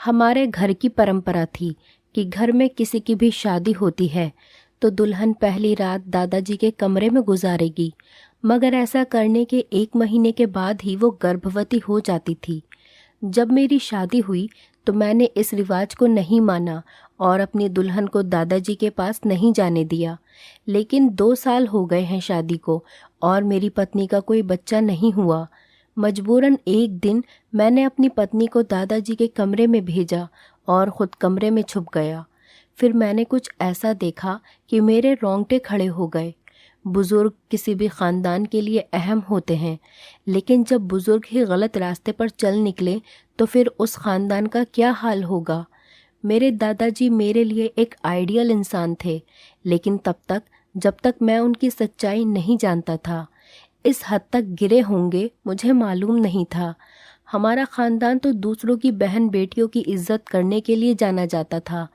हमारे घर की परंपरा थी कि घर में किसी की भी शादी होती है तो दुल्हन पहली रात दादाजी के कमरे में गुजारेगी, मगर ऐसा करने के 1 महीने के बाद ही वो गर्भवती हो जाती थी। जब मेरी शादी हुई तो मैंने इस रिवाज को नहीं माना और अपनी दुल्हन को दादाजी के पास नहीं जाने दिया। लेकिन 2 साल हो गए हैं शादी को और मेरी पत्नी का कोई बच्चा नहीं हुआ। मजबूरन एक दिन मैंने अपनी पत्नी को दादाजी के कमरे में भेजा और ख़ुद कमरे में छुप गया। फिर मैंने कुछ ऐसा देखा कि मेरे रोंगटे खड़े हो गए। बुज़ुर्ग किसी भी ख़ानदान के लिए अहम होते हैं, लेकिन जब बुज़ुर्ग ही गलत रास्ते पर चल निकले तो फिर उस ख़ानदान का क्या हाल होगा। मेरे दादाजी मेरे लिए एक आइडियल इंसान थे, लेकिन जब तक मैं उनकी सच्चाई नहीं जानता था। इस हद तक गिरे होंगे मुझे मालूम नहीं था। हमारा ख़ानदान तो दूसरों की बहन बेटियों की इज्जत करने के लिए जाना जाता था,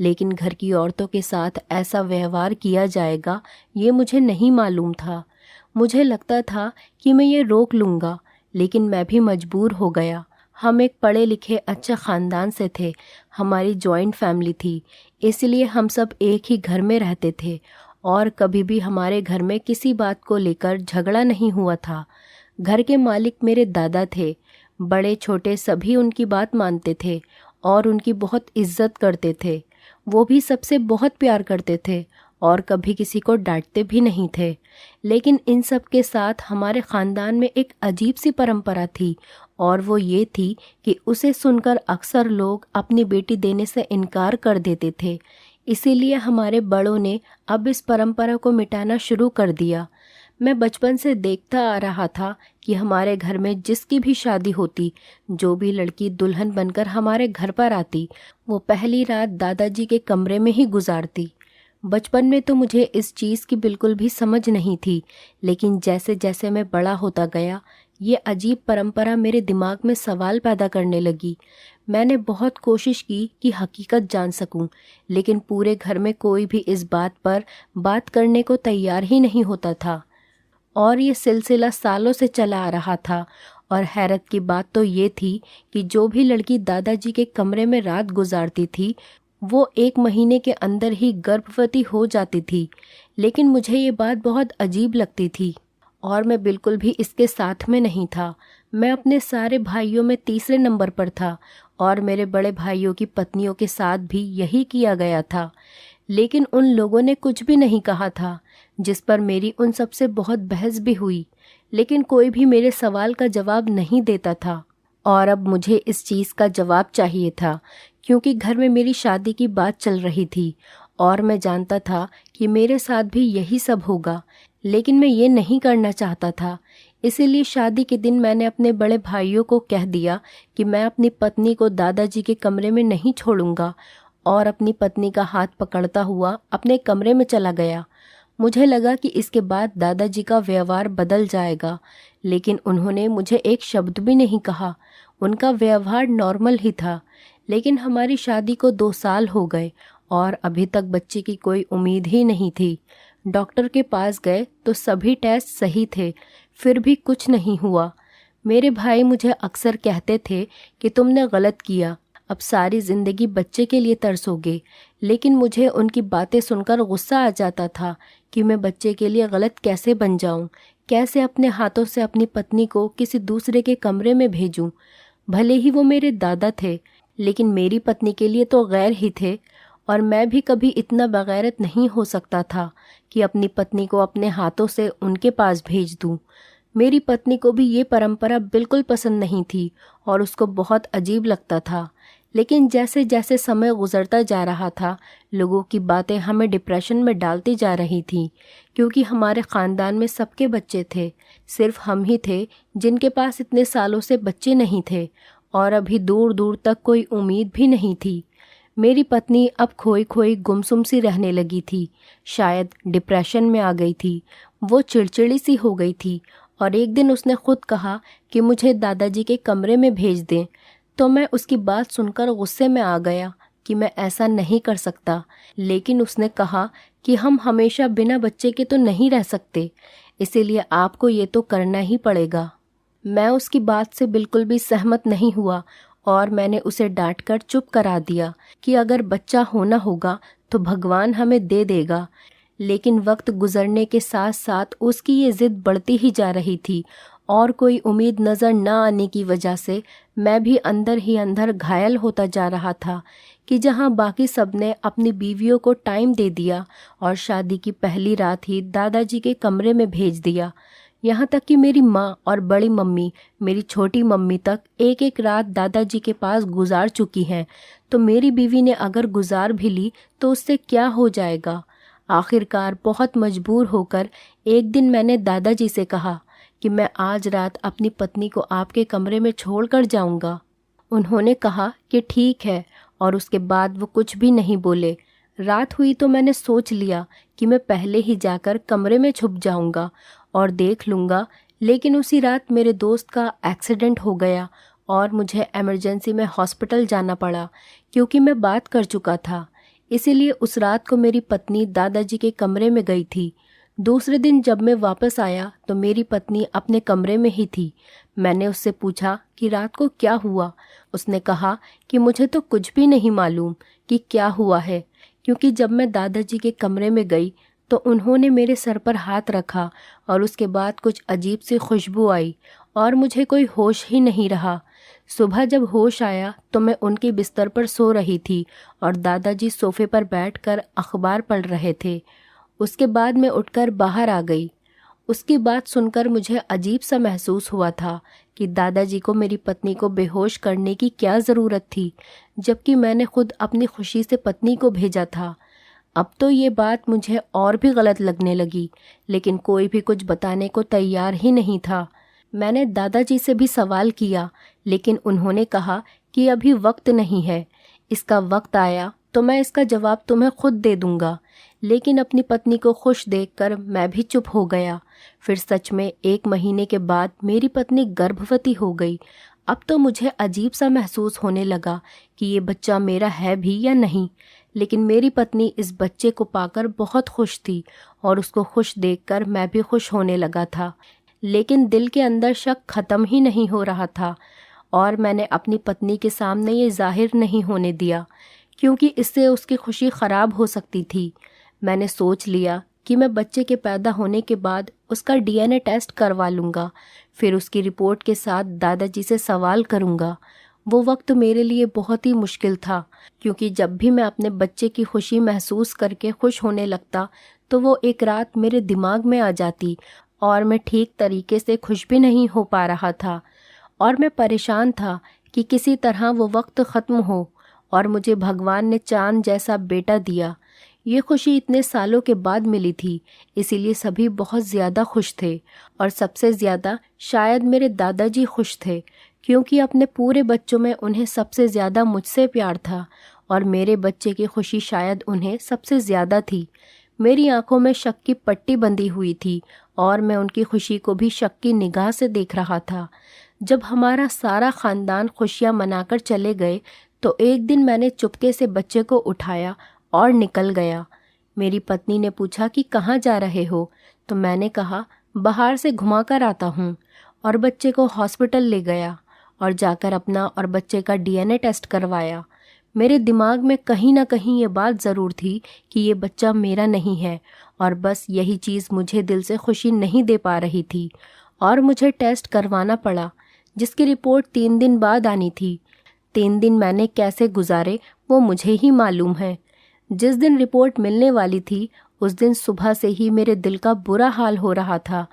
लेकिन घर की औरतों के साथ ऐसा व्यवहार किया जाएगा ये मुझे नहीं मालूम था। मुझे लगता था कि मैं ये रोक लूँगा, लेकिन मैं भी मजबूर हो गया। हम एक पढ़े लिखे अच्छे ख़ानदान से थे, हमारी जॉइंट फैमिली थी, इसलिए हम सब एक ही घर में रहते थे और कभी भी हमारे घर में किसी बात को लेकर झगड़ा नहीं हुआ था। घर के मालिक मेरे दादा थे। बड़े छोटे सभी उनकी बात मानते थे और उनकी बहुत इज्जत करते थे। वो भी सबसे बहुत प्यार करते थे और कभी किसी को डांटते भी नहीं थे। लेकिन इन सब के साथ हमारे ख़ानदान में एक अजीब सी परंपरा थी और वो ये थी कि उसे सुनकर अक्सर लोग अपनी बेटी देने से इनकार कर देते थे। इसीलिए हमारे बड़ों ने अब इस परंपरा को मिटाना शुरू कर दिया। मैं बचपन से देखता आ रहा था कि हमारे घर में जिसकी भी शादी होती, जो भी लड़की दुल्हन बनकर हमारे घर पर आती, वो पहली रात दादाजी के कमरे में ही गुजारती। बचपन में तो मुझे इस चीज़ की बिल्कुल भी समझ नहीं थी, लेकिन जैसे जैसे मैं बड़ा होता गया ये अजीब परंपरा मेरे दिमाग में सवाल पैदा करने लगी। मैंने बहुत कोशिश की कि हकीकत जान सकूं, लेकिन पूरे घर में कोई भी इस बात पर बात करने को तैयार ही नहीं होता था और ये सिलसिला सालों से चला आ रहा था। और हैरत की बात तो ये थी कि जो भी लड़की दादाजी के कमरे में रात गुजारती थी वो 1 महीने के अंदर ही गर्भवती हो जाती थी। लेकिन मुझे ये बात बहुत अजीब लगती थी और मैं बिल्कुल भी इसके साथ में नहीं था। मैं अपने सारे भाइयों में तीसरे नंबर पर था और मेरे बड़े भाइयों की पत्नियों के साथ भी यही किया गया था, लेकिन उन लोगों ने कुछ भी नहीं कहा था, जिस पर मेरी उन सबसे बहुत बहस भी हुई। लेकिन कोई भी मेरे सवाल का जवाब नहीं देता था और अब मुझे इस चीज़ का जवाब चाहिए था, क्योंकि घर में मेरी शादी की बात चल रही थी और मैं जानता था कि मेरे साथ भी यही सब होगा, लेकिन मैं ये नहीं करना चाहता था। इसीलिए शादी के दिन मैंने अपने बड़े भाइयों को कह दिया कि मैं अपनी पत्नी को दादाजी के कमरे में नहीं छोड़ूंगा और अपनी पत्नी का हाथ पकड़ता हुआ अपने कमरे में चला गया। मुझे लगा कि इसके बाद दादाजी का व्यवहार बदल जाएगा, लेकिन उन्होंने मुझे एक शब्द भी नहीं कहा। उनका व्यवहार नॉर्मल ही था। लेकिन हमारी शादी को 2 साल हो गए और अभी तक बच्चे की कोई उम्मीद ही नहीं थी। डॉक्टर के पास गए तो सभी टेस्ट सही थे, फिर भी कुछ नहीं हुआ। मेरे भाई मुझे अक्सर कहते थे कि तुमने गलत किया, अब सारी ज़िंदगी बच्चे के लिए तरसोगे। लेकिन मुझे उनकी बातें सुनकर गुस्सा आ जाता था कि मैं बच्चे के लिए गलत कैसे बन जाऊं, कैसे अपने हाथों से अपनी पत्नी को किसी दूसरे के कमरे में भेजूं। भले ही वो मेरे दादा थे, लेकिन मेरी पत्नी के लिए तो गैर ही थे और मैं भी कभी इतना बगैरत नहीं हो सकता था कि अपनी पत्नी को अपने हाथों से उनके पास भेज दूं। मेरी पत्नी को भी ये परंपरा बिल्कुल पसंद नहीं थी और उसको बहुत अजीब लगता था। लेकिन जैसे जैसे समय गुजरता जा रहा था, लोगों की बातें हमें डिप्रेशन में डालती जा रही थी, क्योंकि हमारे ख़ानदान में सबके बच्चे थे, सिर्फ हम ही थे जिनके पास इतने सालों से बच्चे नहीं थे और अभी दूर दूर तक कोई उम्मीद भी नहीं थी। मेरी पत्नी अब खोई खोई गुमसुम सी रहने लगी थी, शायद डिप्रेशन में आ गई थी। वो चिड़चिड़ी सी हो गई थी और एक दिन उसने खुद कहा कि मुझे दादाजी के कमरे में भेज दें। तो मैं उसकी बात सुनकर गुस्से में आ गया कि मैं ऐसा नहीं कर सकता, लेकिन उसने कहा कि हम हमेशा बिना बच्चे के तो नहीं रह सकते, इसीलिए आपको ये तो करना ही पड़ेगा। मैं उसकी बात से बिल्कुल भी सहमत नहीं हुआ और मैंने उसे डांटकर चुप करा दिया कि अगर बच्चा होना होगा तो भगवान हमें दे देगा। लेकिन वक्त गुजरने के साथ साथ उसकी ये जिद बढ़ती ही जा रही थी और कोई उम्मीद नज़र न आने की वजह से मैं भी अंदर ही अंदर घायल होता जा रहा था कि जहां बाकी सबने अपनी बीवियों को टाइम दे दिया और शादी की पहली रात ही दादाजी के कमरे में भेज दिया। यहाँ तक कि मेरी माँ और बड़ी मम्मी, मेरी छोटी मम्मी तक एक एक रात दादाजी के पास गुजार चुकी हैं, तो मेरी बीवी ने अगर गुजार भी ली तो उससे क्या हो जाएगा। आखिरकार बहुत मजबूर होकर एक दिन मैंने दादाजी से कहा कि मैं आज रात अपनी पत्नी को आपके कमरे में छोड़ कर जाऊंगा। उन्होंने कहा कि ठीक है और उसके बाद वो कुछ भी नहीं बोले। रात हुई तो मैंने सोच लिया कि मैं पहले ही जाकर कमरे में छुप जाऊंगा और देख लूंगा, लेकिन उसी रात मेरे दोस्त का एक्सीडेंट हो गया और मुझे इमरजेंसी में हॉस्पिटल जाना पड़ा क्योंकि मैं बात कर चुका था। इसीलिए उस रात को मेरी पत्नी दादाजी के कमरे में गई थी। दूसरे दिन जब मैं वापस आया तो मेरी पत्नी अपने कमरे में ही थी। मैंने उससे पूछा कि रात को क्या हुआ। उसने कहा कि मुझे तो कुछ भी नहीं मालूम कि क्या हुआ है, क्योंकि जब मैं दादाजी के कमरे में गई तो उन्होंने मेरे सर पर हाथ रखा और उसके बाद कुछ अजीब सी खुशबू आई और मुझे कोई होश ही नहीं रहा। सुबह जब होश आया तो मैं उनके बिस्तर पर सो रही थी और दादाजी सोफे पर बैठकर अखबार पढ़ रहे थे। उसके बाद मैं उठकर बाहर आ गई। उसकी बात सुनकर मुझे अजीब सा महसूस हुआ था कि दादाजी को मेरी पत्नी को बेहोश करने की क्या ज़रूरत थी, जबकि मैंने खुद अपनी खुशी से पत्नी को भेजा था। अब तो ये बात मुझे और भी गलत लगने लगी, लेकिन कोई भी कुछ बताने को तैयार ही नहीं था। मैंने दादाजी से भी सवाल किया, लेकिन उन्होंने कहा कि अभी वक्त नहीं है, इसका वक्त आया तो मैं इसका जवाब तुम्हें खुद दे दूंगा। लेकिन अपनी पत्नी को खुश देखकर मैं भी चुप हो गया। फिर सच में 1 महीने के बाद मेरी पत्नी गर्भवती हो गई। अब तो मुझे अजीब सा महसूस होने लगा कि ये बच्चा मेरा है भी या नहीं, लेकिन मेरी पत्नी इस बच्चे को पाकर बहुत खुश थी और उसको खुश देखकर मैं भी खुश होने लगा था। लेकिन दिल के अंदर शक ख़त्म ही नहीं हो रहा था और मैंने अपनी पत्नी के सामने ये जाहिर नहीं होने दिया, क्योंकि इससे उसकी खुशी ख़राब हो सकती थी। मैंने सोच लिया कि मैं बच्चे के पैदा होने के बाद उसका डीएनए टेस्ट करवा लूँगा, फिर उसकी रिपोर्ट के साथ दादाजी से सवाल करूँगा। वो वक्त मेरे लिए बहुत ही मुश्किल था, क्योंकि जब भी मैं अपने बच्चे की खुशी महसूस करके खुश होने लगता तो वो एक रात मेरे दिमाग में आ जाती और मैं ठीक तरीके से खुश भी नहीं हो पा रहा था और मैं परेशान था कि किसी तरह वो वक्त ख़त्म हो और मुझे भगवान ने चांद जैसा बेटा दिया। ये खुशी इतने सालों के बाद मिली थी, इसीलिए सभी बहुत ज़्यादा खुश थे और सबसे ज़्यादा शायद मेरे दादाजी खुश थे, क्योंकि अपने पूरे बच्चों में उन्हें सबसे ज़्यादा मुझसे प्यार था और मेरे बच्चे की खुशी शायद उन्हें सबसे ज़्यादा थी। मेरी आंखों में शक की पट्टी बंधी हुई थी और मैं उनकी खुशी को भी शक की निगाह से देख रहा था। जब हमारा सारा ख़ानदान खुशियाँ मनाकर चले गए तो एक दिन मैंने चुपके से बच्चे को उठाया और निकल गया। मेरी पत्नी ने पूछा कि कहाँ जा रहे हो, तो मैंने कहा बाहर से घुमा कर आता हूँ, और बच्चे को हॉस्पिटल ले गया और जाकर अपना और बच्चे का डीएनए टेस्ट करवाया। मेरे दिमाग में कहीं ना कहीं ये बात ज़रूर थी कि ये बच्चा मेरा नहीं है, और बस यही चीज़ मुझे दिल से खुशी नहीं दे पा रही थी और मुझे टेस्ट करवाना पड़ा, जिसकी रिपोर्ट 3 दिन बाद आनी थी। 3 दिन मैंने कैसे गुजारे वो मुझे ही मालूम है। जिस दिन रिपोर्ट मिलने वाली थी उस दिन सुबह से ही मेरे दिल का बुरा हाल हो रहा था।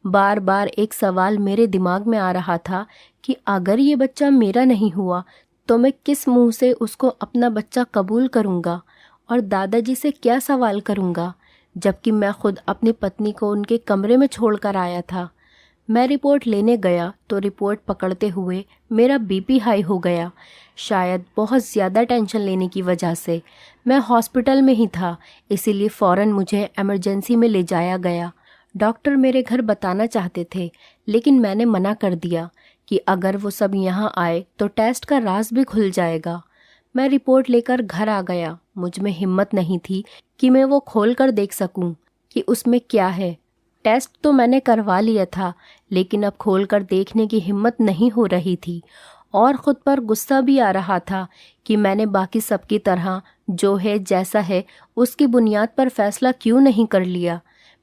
बार बार एक सवाल मेरे दिमाग में आ रहा था कि अगर ये बच्चा मेरा नहीं हुआ तो मैं किस मुंह से उसको अपना बच्चा कबूल करूँगा और दादाजी से क्या सवाल करूँगा, जबकि मैं खुद अपनी पत्नी को उनके कमरे में छोड़कर आया था। मैं रिपोर्ट लेने गया तो रिपोर्ट पकड़ते हुए मेरा बीपी हाई हो गया, शायद बहुत ज़्यादा टेंशन लेने की वजह से। मैं हॉस्पिटल में ही था, इसीलिए फ़ौरन मुझे इमरजेंसी में ले जाया गया। डॉक्टर मेरे घर बताना चाहते थे, लेकिन मैंने मना कर दिया कि अगर वो सब यहाँ आए तो टेस्ट का राज भी खुल जाएगा। मैं रिपोर्ट लेकर घर आ गया। मुझ में हिम्मत नहीं थी कि मैं वो खोल कर देख सकूं कि उसमें क्या है। टेस्ट तो मैंने करवा लिया था, लेकिन अब खोल कर देखने की हिम्मत नहीं हो रही थी और ख़ुद पर गुस्सा भी आ रहा था कि मैंने बाकी सबकी तरह जो है जैसा है उसकी बुनियाद पर फ़ैसला क्यों नहीं कर लिया।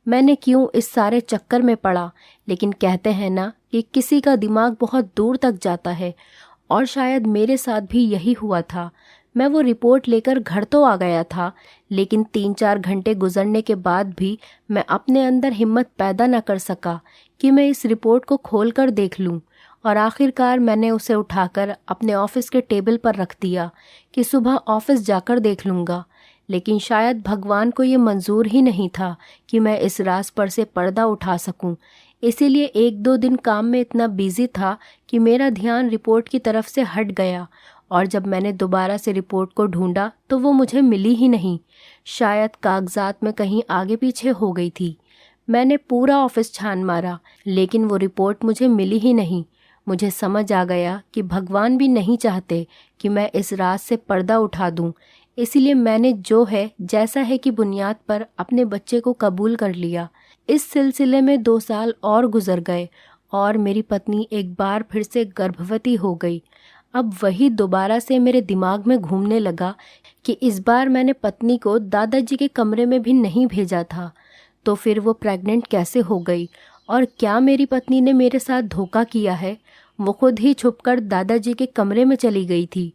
मैंने क्यों इस सारे चक्कर में पड़ा। लेकिन कहते हैं ना कि किसी का दिमाग बहुत दूर तक जाता है, और शायद मेरे साथ भी यही हुआ था। मैं वो रिपोर्ट लेकर घर तो आ गया था, लेकिन 3-4 घंटे गुजरने के बाद भी मैं अपने अंदर हिम्मत पैदा न कर सका कि मैं इस रिपोर्ट को खोल कर देख लूं। और आखिरकार मैंने उसे उठाकर अपने ऑफिस के टेबल पर रख दिया कि सुबह ऑफिस जाकर देख लूँगा। लेकिन शायद भगवान को ये मंजूर ही नहीं था कि मैं इस राज पर से पर्दा उठा सकूं। इसीलिए 1-2 दिन काम में इतना बिजी था कि मेरा ध्यान रिपोर्ट की तरफ से हट गया, और जब मैंने दोबारा से रिपोर्ट को ढूंढा तो वो मुझे मिली ही नहीं। शायद कागजात में कहीं आगे पीछे हो गई थी। मैंने पूरा ऑफिस छान मारा, लेकिन वो रिपोर्ट मुझे मिली ही नहीं। मुझे समझ आ गया कि भगवान भी नहीं चाहते कि मैं इस राज से पर्दा उठा दूं। इसीलिए मैंने जो है जैसा है की बुनियाद पर अपने बच्चे को कबूल कर लिया। इस सिलसिले में 2 साल और गुजर गए और मेरी पत्नी एक बार फिर से गर्भवती हो गई। अब वही दोबारा से मेरे दिमाग में घूमने लगा कि इस बार मैंने पत्नी को दादाजी के कमरे में भी नहीं भेजा था, तो फिर वो प्रेग्नेंट कैसे हो गई, और क्या मेरी पत्नी ने मेरे साथ धोखा किया है। वो खुद ही छुपकर दादाजी के कमरे में चली गई थी।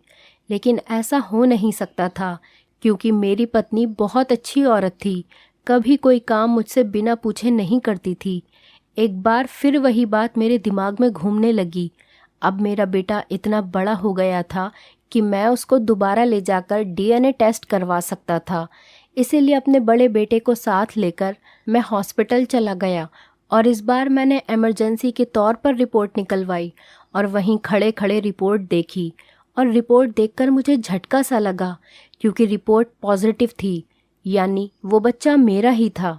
लेकिन ऐसा हो नहीं सकता था, क्योंकि मेरी पत्नी बहुत अच्छी औरत थी, कभी कोई काम मुझसे बिना पूछे नहीं करती थी। एक बार फिर वही बात मेरे दिमाग में घूमने लगी। अब मेरा बेटा इतना बड़ा हो गया था कि मैं उसको दोबारा ले जाकर डीएनए टेस्ट करवा सकता था। इसीलिए अपने बड़े बेटे को साथ लेकर मैं हॉस्पिटल चला गया, और इस बार मैंने इमरजेंसी के तौर पर रिपोर्ट निकलवाई और वहीं खड़े खड़े रिपोर्ट देखी। और रिपोर्ट देखकर मुझे झटका सा लगा, क्योंकि रिपोर्ट पॉजिटिव थी, यानी वो बच्चा मेरा ही था।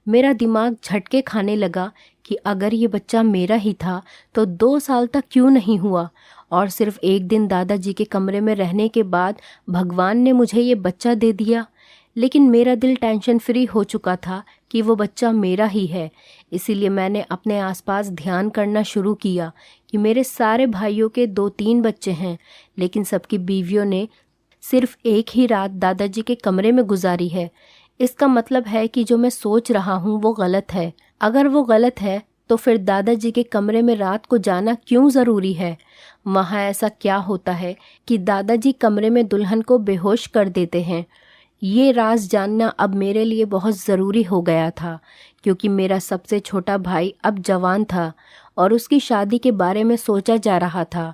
मेरा दिमाग झटके खाने लगा कि अगर ये बच्चा मेरा ही था तो 2 साल तक क्यों नहीं हुआ, और सिर्फ 1 दिन दादाजी के कमरे में रहने के बाद भगवान ने मुझे ये बच्चा दे दिया। लेकिन मेरा दिल टेंशन फ्री हो चुका था कि वो बच्चा मेरा ही है। इसीलिए मैंने अपने आसपास ध्यान करना शुरू किया कि मेरे सारे भाइयों के 2-3 बच्चे हैं, लेकिन सबकी बीवियों ने सिर्फ एक ही रात दादाजी के कमरे में गुजारी है। इसका मतलब है कि जो मैं सोच रहा हूँ वो गलत है। अगर वो गलत है तो फिर दादाजी के कमरे में रात को जाना क्यों ज़रूरी है। वहाँ ऐसा क्या होता है कि दादाजी कमरे में दुल्हन को बेहोश कर देते हैं। ये राज जानना अब मेरे लिए बहुत ज़रूरी हो गया था, क्योंकि मेरा सबसे छोटा भाई अब जवान था और उसकी शादी के बारे में सोचा जा रहा था,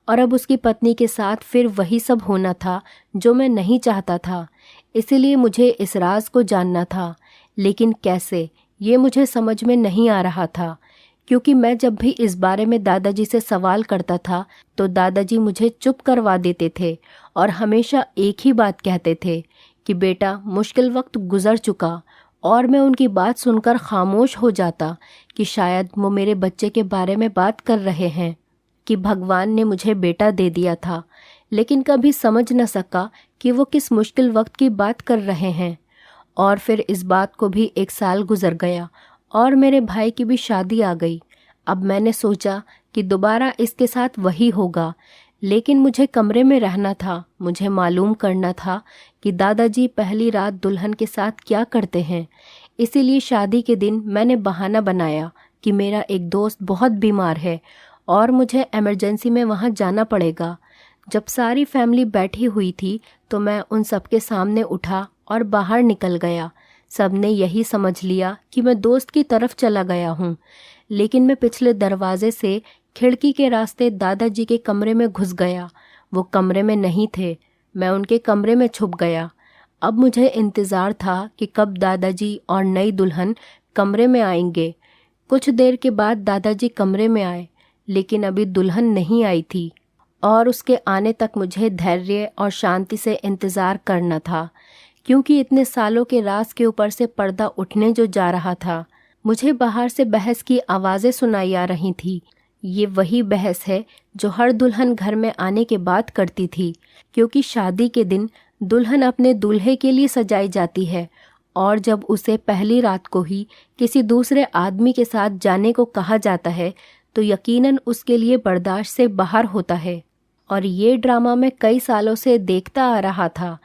और अब उसकी पत्नी के साथ फिर वही सब होना था जो मैं नहीं चाहता था। इसीलिए मुझे इस राज को जानना था, लेकिन कैसे, ये मुझे समझ में नहीं आ रहा था। क्योंकि मैं जब भी इस बारे में दादाजी से सवाल करता था तो दादाजी मुझे चुप करवा देते थे और हमेशा एक ही बात कहते थे कि बेटा मुश्किल वक्त गुजर चुका, और मैं उनकी बात सुनकर खामोश हो जाता कि शायद वो मेरे बच्चे के बारे में बात कर रहे हैं, कि भगवान ने मुझे बेटा दे दिया था, लेकिन कभी समझ न सका कि वो किस मुश्किल वक्त की बात कर रहे हैं। और फिर इस बात को भी 1 साल गुजर गया और मेरे भाई की भी शादी आ गई। अब मैंने सोचा कि दोबारा इसके साथ वही होगा, लेकिन मुझे कमरे में रहना था। मुझे मालूम करना था कि दादाजी पहली रात दुल्हन के साथ क्या करते हैं। इसीलिए शादी के दिन मैंने बहाना बनाया कि मेरा एक दोस्त बहुत बीमार है और मुझे इमरजेंसी में वहाँ जाना पड़ेगा। जब सारी फैमिली बैठी हुई थी तो मैं उन सबके सामने उठा और बाहर निकल गया। सबने यही समझ लिया कि मैं दोस्त की तरफ चला गया हूँ, लेकिन मैं पिछले दरवाजे से खिड़की के रास्ते दादाजी के कमरे में घुस गया। वो कमरे में नहीं थे, मैं उनके कमरे में छुप गया। अब मुझे इंतज़ार था कि कब दादाजी और नई दुल्हन कमरे में आएंगे। कुछ देर के बाद दादाजी कमरे में आए, लेकिन अभी दुल्हन नहीं आई थी और उसके आने तक मुझे धैर्य और शांति से इंतज़ार करना था, क्योंकि इतने सालों के राज के ऊपर से पर्दा उठने जो जा रहा था। मुझे बाहर से बहस की आवाज़ें सुनाई आ रही थी। ये वही बहस है जो हर दुल्हन घर में आने के बाद करती थी, क्योंकि शादी के दिन दुल्हन अपने दूल्हे के लिए सजाई जाती है, और जब उसे पहली रात को ही किसी दूसरे आदमी के साथ जाने को कहा जाता है तो यकीनन उसके लिए बर्दाश्त से बाहर होता है। और ये ड्रामा मैं कई सालों से देखता आ रहा था,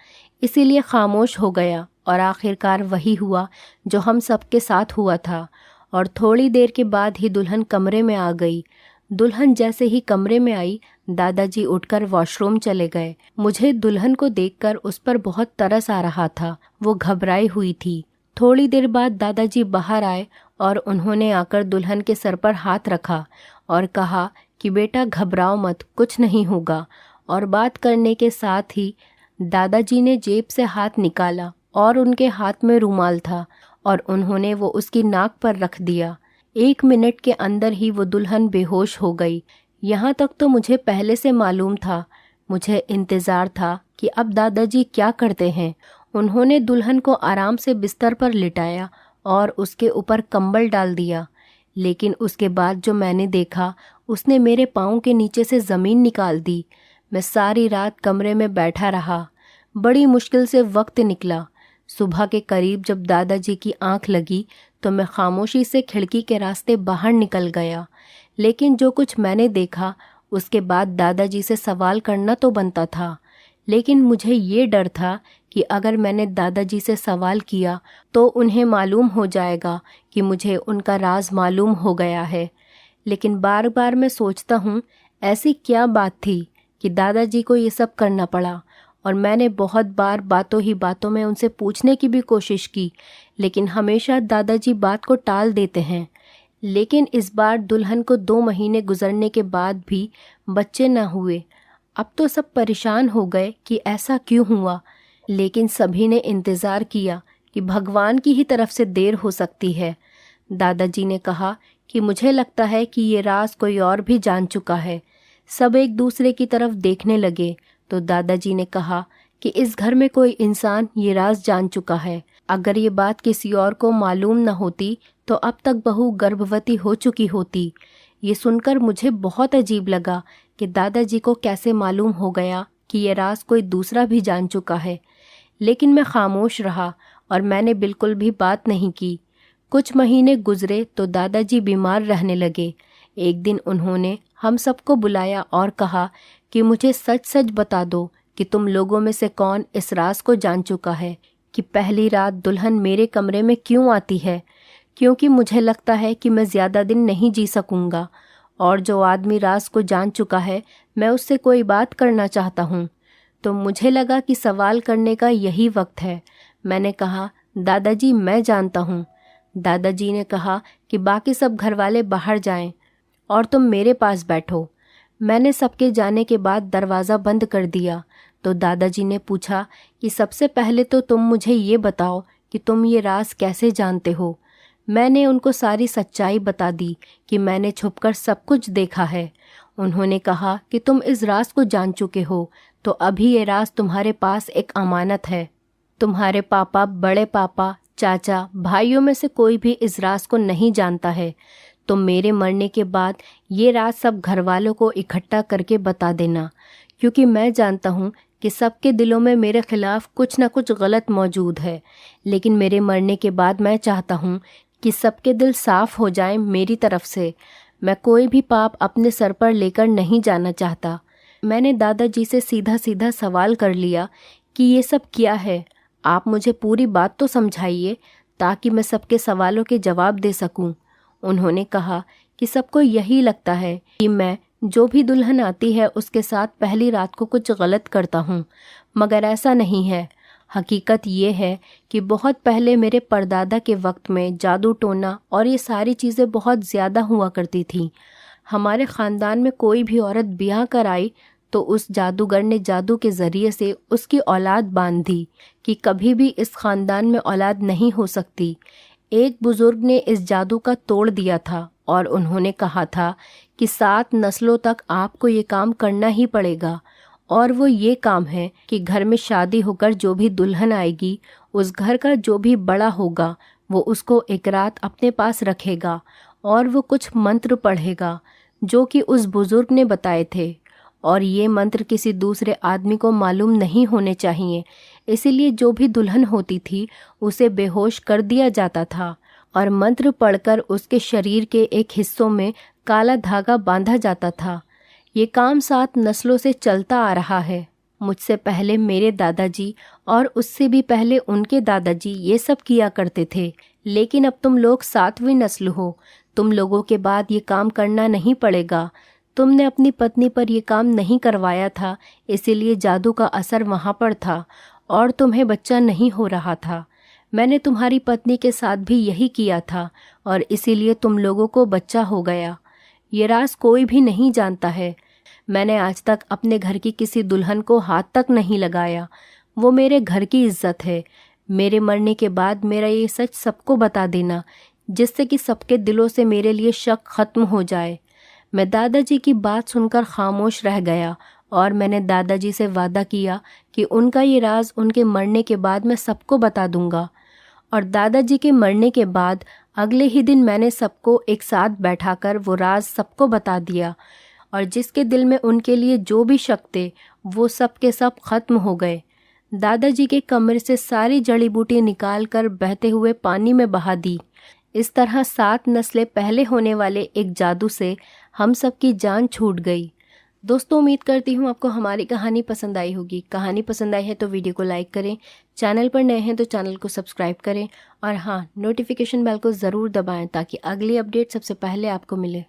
इसीलिए खामोश हो गया। और आखिरकार वही हुआ जो हम सबके साथ हुआ था। और थोड़ी देर के बाद ही दुल्हन कमरे में आ गई। दुल्हन जैसे ही कमरे में आई, दादाजी उठकर वॉशरूम चले गए। मुझे दुल्हन को देखकर उस पर बहुत तरस आ रहा था। वो घबराई हुई थी। थोड़ी देर बाद दादाजी बाहर आए और उन्होंने आकर दुल्हन के सर पर हाथ रखा और कहा कि बेटा घबराओ मत, कुछ नहीं होगा। और बात करने के साथ ही दादाजी ने जेब से हाथ निकाला और उनके हाथ में रुमाल था और उन्होंने वो उसकी नाक पर रख दिया। 1 मिनट के अंदर ही वो दुल्हन बेहोश हो गई। यहाँ तक तो मुझे पहले से मालूम था। मुझे इंतज़ार था कि अब दादाजी क्या करते हैं। उन्होंने दुल्हन को आराम से बिस्तर पर लिटाया और उसके ऊपर कंबल डाल दिया। लेकिन उसके बाद जो मैंने देखा, उसने मेरे पाँव के नीचे से ज़मीन निकाल दी। मैं सारी रात कमरे में बैठा रहा। बड़ी मुश्किल से वक्त निकला। सुबह के करीब जब दादाजी की आंख लगी तो मैं खामोशी से खिड़की के रास्ते बाहर निकल गया। लेकिन जो कुछ मैंने देखा, उसके बाद दादाजी से सवाल करना तो बनता था। लेकिन मुझे ये डर था कि अगर मैंने दादाजी से सवाल किया तो उन्हें मालूम हो जाएगा कि मुझे उनका राज मालूम हो गया है। लेकिन बार बार मैं सोचता हूँ, ऐसी क्या बात थी कि दादाजी को ये सब करना पड़ा। और मैंने बहुत बार बातों ही बातों में उनसे पूछने की भी कोशिश की, लेकिन हमेशा दादाजी बात को टाल देते हैं। लेकिन इस बार दुल्हन को 2 महीने गुजरने के बाद भी बच्चे न हुए। अब तो सब परेशान हो गए कि ऐसा क्यों हुआ। लेकिन सभी ने इंतज़ार किया कि भगवान की ही तरफ से देर हो सकती है। दादाजी ने कहा कि मुझे लगता है कि ये राज कोई और भी जान चुका है। सब एक दूसरे की तरफ देखने लगे तो दादाजी ने कहा कि इस घर में कोई इंसान ये राज जान चुका है। अगर ये बात किसी और को मालूम न होती तो अब तक बहू गर्भवती हो चुकी होती। ये सुनकर मुझे बहुत अजीब लगा कि दादाजी को कैसे मालूम हो गया कि ये राज कोई दूसरा भी जान चुका है। लेकिन मैं खामोश रहा और मैंने बिल्कुल भी बात नहीं की। कुछ महीने गुजरे तो दादाजी बीमार रहने लगे। एक दिन उन्होंने हम सबको बुलाया और कहा कि मुझे सच सच बता दो कि तुम लोगों में से कौन इस राज को जान चुका है कि पहली रात दुल्हन मेरे कमरे में क्यों आती है। क्योंकि मुझे लगता है कि मैं ज़्यादा दिन नहीं जी सकूँगा, और जो आदमी राज को जान चुका है मैं उससे कोई बात करना चाहता हूँ। तो मुझे लगा कि सवाल करने का यही वक्त है। मैंने कहा, दादाजी मैं जानता हूँ। दादाजी ने कहा कि बाकी सब घरवाले बाहर जाएं और तुम मेरे पास बैठो। मैंने सबके जाने के बाद दरवाज़ा बंद कर दिया तो दादाजी ने पूछा कि सबसे पहले तो तुम मुझे ये बताओ कि तुम ये राज कैसे जानते हो। मैंने उनको सारी सच्चाई बता दी कि मैंने छुपकर सब कुछ देखा है। उन्होंने कहा कि तुम इस राज को जान चुके हो तो अभी ये राज तुम्हारे पास एक अमानत है। तुम्हारे पापा, बड़े पापा, चाचा, भाइयों में से कोई भी इस राज को नहीं जानता है। तो मेरे मरने के बाद ये राज सब घर वालों को इकट्ठा करके बता देना, क्योंकि मैं जानता हूँ कि सबके दिलों में मेरे खिलाफ कुछ न कुछ गलत मौजूद है। लेकिन मेरे मरने के बाद मैं चाहता हूँ कि सबके दिल साफ हो जाएं मेरी तरफ से। मैं कोई भी पाप अपने सर पर लेकर नहीं जाना चाहता। मैंने दादाजी से सीधा सीधा सवाल कर लिया कि ये सब क्या है, आप मुझे पूरी बात तो समझाइए ताकि मैं सबके सवालों के जवाब दे सकूं। उन्होंने कहा कि सबको यही लगता है कि मैं जो भी दुल्हन आती है उसके साथ पहली रात को कुछ गलत करता हूँ, मगर ऐसा नहीं है। हकीकत ये है कि बहुत पहले मेरे परदादा के वक्त में जादू टोना और ये सारी चीज़ें बहुत ज़्यादा हुआ करती थीं। हमारे ख़ानदान में कोई भी औरत ब्याह कराई तो उस जादूगर ने जादू के ज़रिए से उसकी औलाद बांध दी कि कभी भी इस ख़ानदान में औलाद नहीं हो सकती। एक बुज़ुर्ग ने इस जादू का तोड़ दिया था और उन्होंने कहा था कि 7 नस्लों तक आपको ये काम करना ही पड़ेगा, और वो ये काम है कि घर में शादी होकर जो भी दुल्हन आएगी उस घर का जो भी बड़ा होगा वो उसको एक रात अपने पास रखेगा और वो कुछ मंत्र पढ़ेगा जो कि उस बुज़ुर्ग ने बताए थे, और ये मंत्र किसी दूसरे आदमी को मालूम नहीं होने चाहिए। इसीलिए जो भी दुल्हन होती थी उसे बेहोश कर दिया जाता था और मंत्र पढ़कर उसके शरीर के एक हिस्सों में काला धागा बांधा जाता था। ये काम 7 नस्लों से चलता आ रहा है। मुझसे पहले मेरे दादाजी और उससे भी पहले उनके दादाजी ये सब किया करते थे, लेकिन अब तुम लोग 7वीं नस्ल हो। तुम लोगों के बाद ये काम करना नहीं पड़ेगा। तुमने अपनी पत्नी पर यह काम नहीं करवाया था, इसीलिए जादू का असर वहाँ पर था और तुम्हें बच्चा नहीं हो रहा था। मैंने तुम्हारी पत्नी के साथ भी यही किया था और इसीलिए तुम लोगों को बच्चा हो गया। ये राज कोई भी नहीं जानता है। मैंने आज तक अपने घर की किसी दुल्हन को हाथ तक नहीं लगाया। वो मेरे घर की इज्जत है। मेरे मरने के बाद मेरा ये सच सबको बता देना, जिससे कि सबके दिलों से मेरे लिए शक खत्म हो जाए। मैं दादाजी की बात सुनकर खामोश रह गया और मैंने दादाजी से वादा किया कि उनका ये राज उनके मरने के बाद मैं सबको बता दूंगा। और दादाजी के मरने के बाद अगले ही दिन मैंने सबको एक साथ बैठाकर वो राज सबको बता दिया और जिसके दिल में उनके लिए जो भी शक थे वो सब के सब खत्म हो गए। दादाजी के कमरे से सारी जड़ी बूटी निकाल कर बहते हुए पानी में बहा दी। इस तरह 7 नस्लें पहले होने वाले एक जादू से हम सब की जान छूट गई। दोस्तों, उम्मीद करती हूँ आपको हमारी कहानी पसंद आई होगी। कहानी पसंद आई है तो वीडियो को लाइक करें, चैनल पर नए हैं तो चैनल को सब्सक्राइब करें और हाँ, नोटिफिकेशन बेल को ज़रूर दबाएं ताकि अगली अपडेट सबसे पहले आपको मिले।